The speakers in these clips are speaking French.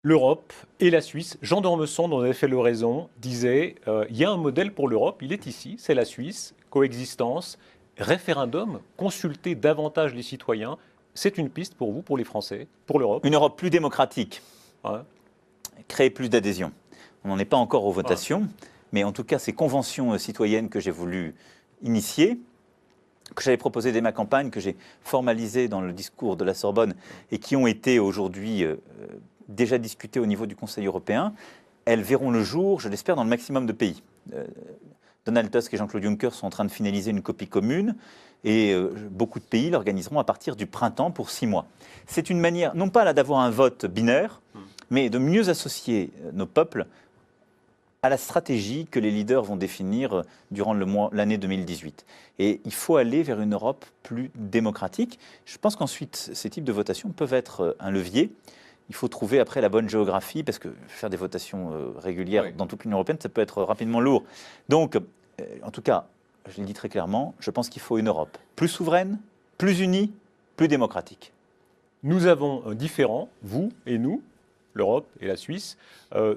L'Europe et la Suisse. Jean d'Ormesson, dont on avait fait l'oraison, disait il y a un modèle pour l'Europe, il est ici, c'est la Suisse, coexistence, référendum, consulter davantage les citoyens. C'est une piste pour vous, pour les Français, pour l'Europe. Une Europe plus démocratique, Ouais. créer plus d'adhésion. On n'en est pas encore aux Ouais. votations, mais en tout cas, ces conventions citoyennes que j'ai voulu initier, que j'avais proposées dès ma campagne, que j'ai formalisées dans le discours de la Sorbonne et qui ont été aujourd'hui déjà discutées au niveau du Conseil européen, elles verront le jour, je l'espère, dans le maximum de pays. Donald Tusk et Jean-Claude Juncker sont en train de finaliser une copie commune et beaucoup de pays l'organiseront à partir du printemps pour 6 mois. C'est une manière, non pas là d'avoir un vote binaire, mais de mieux associer nos peuples à la stratégie que les leaders vont définir durant l'année 2018. Et il faut aller vers une Europe plus démocratique. Je pense qu'ensuite, ces types de votations peuvent être un levier. Il faut trouver après la bonne géographie, parce que faire des votations régulières dans toute l'Union européenne, ça peut être rapidement lourd. Donc, en tout cas, je l'ai dit très clairement, je pense qu'il faut une Europe plus souveraine, plus unie, plus démocratique. Nous avons un différent, vous et nous, l'Europe et la Suisse.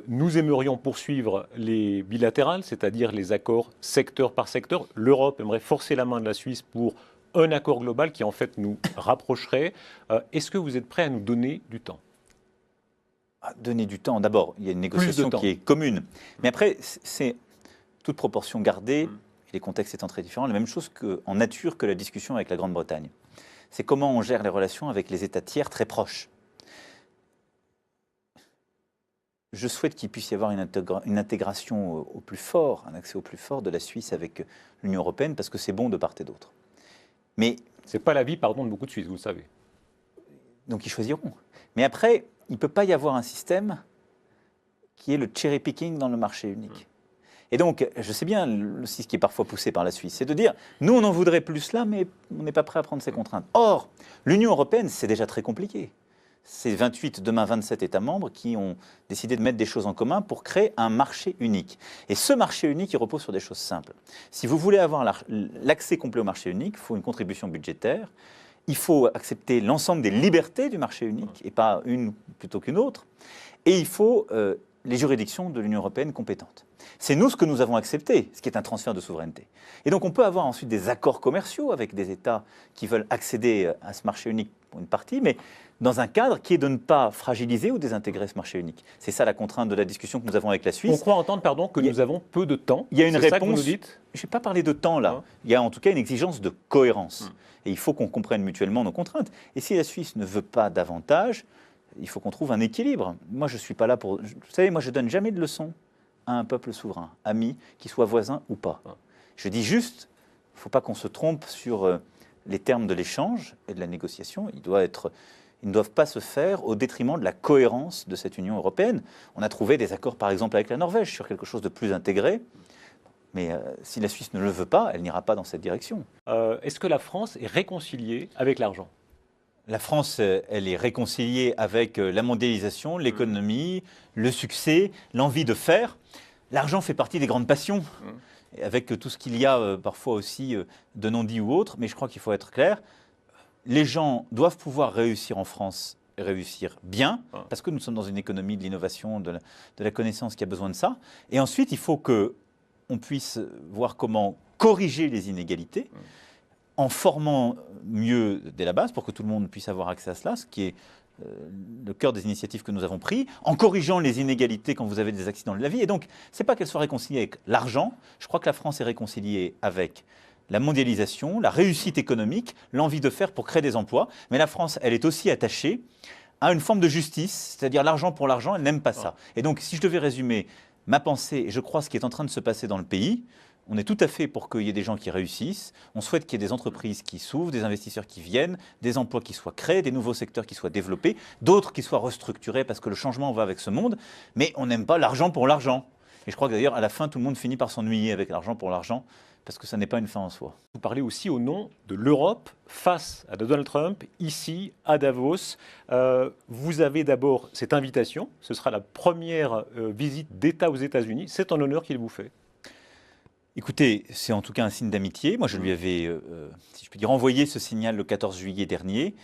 Nous aimerions poursuivre les bilatérales, c'est-à-dire les accords secteur par secteur. L'Europe aimerait forcer la main de la Suisse pour un accord global qui en fait nous rapprocherait. Est-ce que vous êtes prêt à nous donner du temps ? Donner du temps. D'abord, il y a une négociation qui est commune. Mais après, c'est toute proportion gardée, et les contextes étant très différents, la même chose en nature que la discussion avec la Grande-Bretagne. C'est comment on gère les relations avec les États tiers très proches. Je souhaite qu'il puisse y avoir une intégration au plus fort, un accès au plus fort de la Suisse avec l'Union européenne, parce que c'est bon de part et d'autre. Mais ce n'est pas l'avis, pardon, de beaucoup de Suisses, vous le savez. Donc ils choisiront. Mais après, il ne peut pas y avoir un système qui est le cherry picking dans le marché unique. Et donc, je sais bien aussi ce qui est parfois poussé par la Suisse, c'est de dire, nous on en voudrait plus là, mais on n'est pas prêt à prendre ces contraintes. Or, l'Union européenne, c'est déjà très compliqué. C'est 28, demain 27 États membres qui ont décidé de mettre des choses en commun pour créer un marché unique. Et ce marché unique, il repose sur des choses simples. Si vous voulez avoir l'accès complet au marché unique, il faut une contribution budgétaire, il faut accepter l'ensemble des libertés du marché unique, et pas une plutôt qu'une autre, et il faut les juridictions de l'Union européenne compétentes. C'est nous ce que nous avons accepté, ce qui est un transfert de souveraineté. Et donc on peut avoir ensuite des accords commerciaux avec des États qui veulent accéder à ce marché unique pour une partie, mais dans un cadre qui est de ne pas fragiliser ou désintégrer ce marché unique. C'est ça la contrainte de la discussion que nous avons avec la Suisse. On croit entendre, pardon, que nous avons peu de temps. Il y a une réponse. Ça que vous nous dites ? Je n'ai pas parlé de temps là. Il y a en tout cas une exigence de cohérence. Et il faut qu'on comprenne mutuellement nos contraintes. Et si la Suisse ne veut pas davantage, il faut qu'on trouve un équilibre. Moi, je ne suis pas là pour... Vous savez, moi, je ne donne jamais de leçons à un peuple souverain, ami, qu'il soit voisin ou pas. Je dis juste, il ne faut pas qu'on se trompe sur les termes de l'échange et de la négociation. Ils ne doivent pas se faire au détriment de la cohérence de cette Union européenne. On a trouvé des accords, par exemple, avec la Norvège sur quelque chose de plus intégré. Mais si la Suisse ne le veut pas, elle n'ira pas dans cette direction. Est-ce que la France est réconciliée avec l'argent ? La France, elle est réconciliée avec la mondialisation, l'économie, le succès, l'envie de faire. L'argent fait partie des grandes passions, avec tout ce qu'il y a parfois aussi de non-dit ou autre. Mais je crois qu'il faut être clair. Les gens doivent pouvoir réussir en France, réussir bien, parce que nous sommes dans une économie de l'innovation, de la connaissance qui a besoin de ça. Et ensuite, il faut qu'on puisse voir comment corriger les inégalités en formant mieux dès la base pour que tout le monde puisse avoir accès à cela, ce qui est le cœur des initiatives que nous avons prises, en corrigeant les inégalités quand vous avez des accidents de la vie. Et donc, ce n'est pas qu'elle soit réconciliée avec l'argent, je crois que la France est réconciliée avec la mondialisation, la réussite économique, l'envie de faire pour créer des emplois. Mais la France, elle est aussi attachée à une forme de justice, c'est-à-dire l'argent pour l'argent, elle n'aime pas ça. Et donc, si je devais résumer ma pensée, et je crois ce qui est en train de se passer dans le pays, on est tout à fait pour qu'il y ait des gens qui réussissent. On souhaite qu'il y ait des entreprises qui s'ouvrent, des investisseurs qui viennent, des emplois qui soient créés, des nouveaux secteurs qui soient développés, d'autres qui soient restructurés parce que le changement va avec ce monde. Mais on n'aime pas l'argent pour l'argent. Et je crois que d'ailleurs, à la fin, tout le monde finit par s'ennuyer avec l'argent pour l'argent parce que ça n'est pas une fin en soi. Vous parlez aussi au nom de l'Europe face à Donald Trump, ici à Davos. Vous avez d'abord cette invitation. Ce sera la première visite d'État aux États-Unis. C'est un honneur qu'il vous fait. Écoutez, c'est en tout cas un signe d'amitié. Moi, je lui avais, si je puis dire, envoyé ce signal le 14 juillet dernier.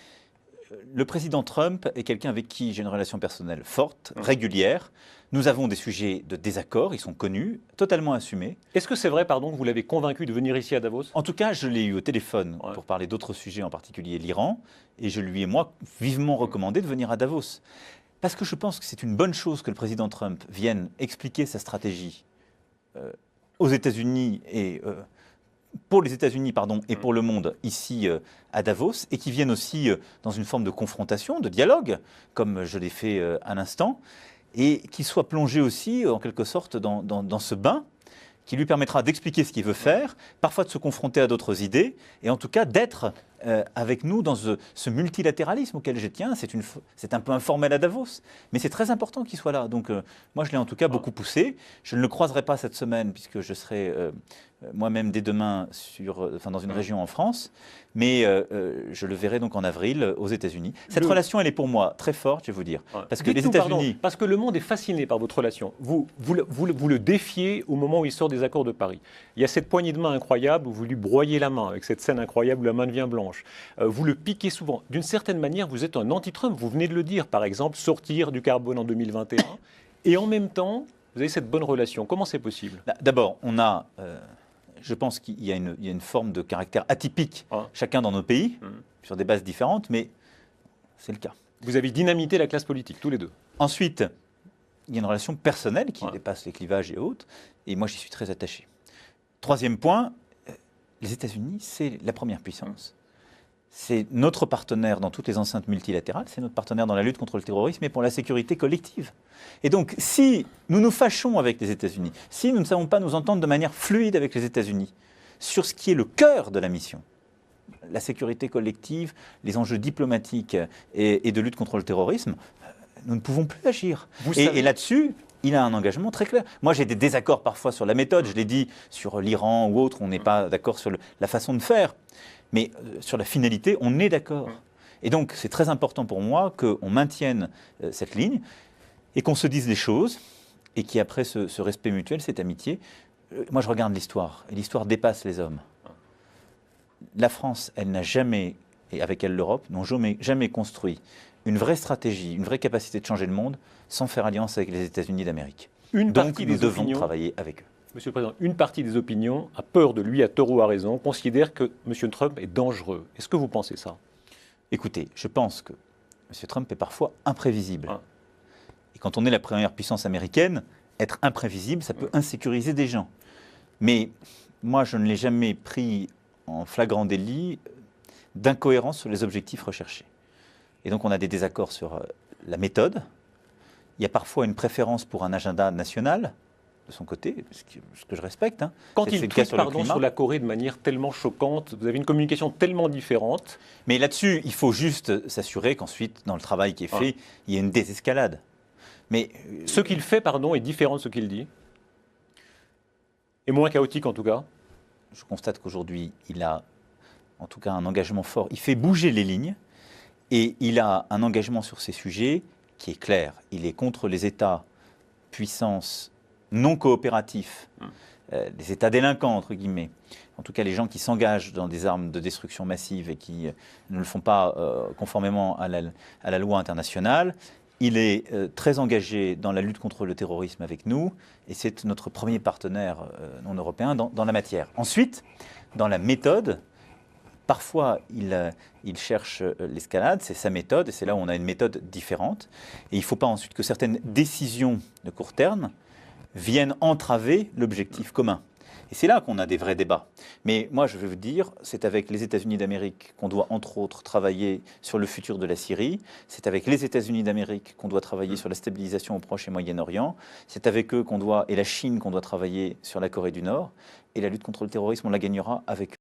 le président Trump est quelqu'un avec qui j'ai une relation personnelle forte, régulière. Nous avons des sujets de désaccord, ils sont connus, totalement assumés. Est-ce que c'est vrai, pardon, que vous l'avez convaincu de venir ici à Davos? En tout cas, je l'ai eu au téléphone pour parler d'autres sujets, en particulier l'Iran, et je lui ai, moi, vivement recommandé de venir à Davos. Parce que je pense que c'est une bonne chose que le président Trump vienne expliquer sa stratégie aux États-Unis et pour les États-Unis et pour le monde ici à Davos, et qui vienne aussi dans une forme de confrontation, de dialogue, comme je l'ai fait à l'instant, et qu'il soit plongé aussi en quelque sorte dans ce bain qui lui permettra d'expliquer ce qu'il veut faire, parfois de se confronter à d'autres idées, et en tout cas d'être avec nous dans ce multilatéralisme auquel je tiens. C'est un peu informel à Davos, mais c'est très important qu'il soit là. Donc moi, je l'ai en tout cas beaucoup poussé. Je ne le croiserai pas cette semaine, puisque je serai moi-même dès demain dans une région en France, mais je le verrai donc en avril aux États-Unis. Cette relation, elle est pour moi très forte, je vais vous dire. Parce que les États-Unis... Parce que le monde est fasciné par votre relation. Vous le défiez au moment où il sort des accords de Paris. Il y a cette poignée de main incroyable où vous lui broyez la main, avec cette scène incroyable où la main devient blanche. Vous le piquez souvent. D'une certaine manière, vous êtes un anti-Trump. Vous venez de le dire, par exemple, sortir du carbone en 2021. Et en même temps, vous avez cette bonne relation. Comment c'est possible? D'abord, on a... je pense qu'il y a une forme de caractère atypique, chacun dans nos pays, sur des bases différentes, mais c'est le cas. Vous avez dynamité la classe politique, tous les deux. Ensuite, il y a une relation personnelle qui dépasse les clivages et autres, et moi j'y suis très attaché. Troisième point, les États-Unis, c'est la première puissance. C'est notre partenaire dans toutes les enceintes multilatérales, c'est notre partenaire dans la lutte contre le terrorisme et pour la sécurité collective. Et donc, si nous nous fâchons avec les États-Unis, si nous ne savons pas nous entendre de manière fluide avec les États-Unis sur ce qui est le cœur de la mission, la sécurité collective, les enjeux diplomatiques et de lutte contre le terrorisme, nous ne pouvons plus agir. Et là-dessus, il a un engagement très clair. Moi, j'ai des désaccords parfois sur la méthode, je l'ai dit, sur l'Iran ou autre, on n'est pas d'accord sur la façon de faire. Mais sur la finalité, on est d'accord. Et donc, c'est très important pour moi qu'on maintienne cette ligne et qu'on se dise les choses et qu'il y ait après ce respect mutuel, cette amitié. Moi, je regarde l'histoire et l'histoire dépasse les hommes. La France, elle n'a jamais, et avec elle l'Europe, n'ont jamais construit une vraie stratégie, une vraie capacité de changer le monde sans faire alliance avec les États-Unis d'Amérique. Donc, nous devons travailler avec eux. Monsieur le Président, une partie des opinions a peur de lui, à tort ou à raison, considère que M. Trump est dangereux. Est-ce que vous pensez ça? Écoutez, je pense que M. Trump est parfois imprévisible. Et quand on est la première puissance américaine, être imprévisible, ça peut insécuriser des gens. Mais moi, je ne l'ai jamais pris en flagrant délit d'incohérence sur les objectifs recherchés. Et donc, on a des désaccords sur la méthode. Il y a parfois une préférence pour un agenda national de son côté, ce que je respecte. Quand il tweet sur la Corée de manière tellement choquante, vous avez une communication tellement différente. Mais là-dessus, il faut juste s'assurer qu'ensuite, dans le travail qui est fait, il y ait une désescalade. Mais ce qu'il fait, est différent de ce qu'il dit? Et moins chaotique en tout cas? Je constate qu'aujourd'hui, il a en tout cas un engagement fort. Il fait bouger les lignes et il a un engagement sur ces sujets qui est clair. Il est contre les États puissances non coopératifs, les États délinquants, entre guillemets, en tout cas les gens qui s'engagent dans des armes de destruction massive et qui ne le font pas conformément à la loi internationale. Il est très engagé dans la lutte contre le terrorisme avec nous, et c'est notre premier partenaire non européen dans la matière. Ensuite, dans la méthode, parfois il cherche l'escalade, c'est sa méthode, et c'est là où on a une méthode différente. Et il ne faut pas ensuite que certaines décisions de court terme viennent entraver l'objectif commun. Et c'est là qu'on a des vrais débats. Mais moi, je vais vous dire, c'est avec les États-Unis d'Amérique qu'on doit, entre autres, travailler sur le futur de la Syrie. C'est avec les États-Unis d'Amérique qu'on doit travailler sur la stabilisation au Proche et Moyen-Orient. C'est avec eux et la Chine qu'on doit travailler sur la Corée du Nord. Et la lutte contre le terrorisme, on la gagnera avec eux.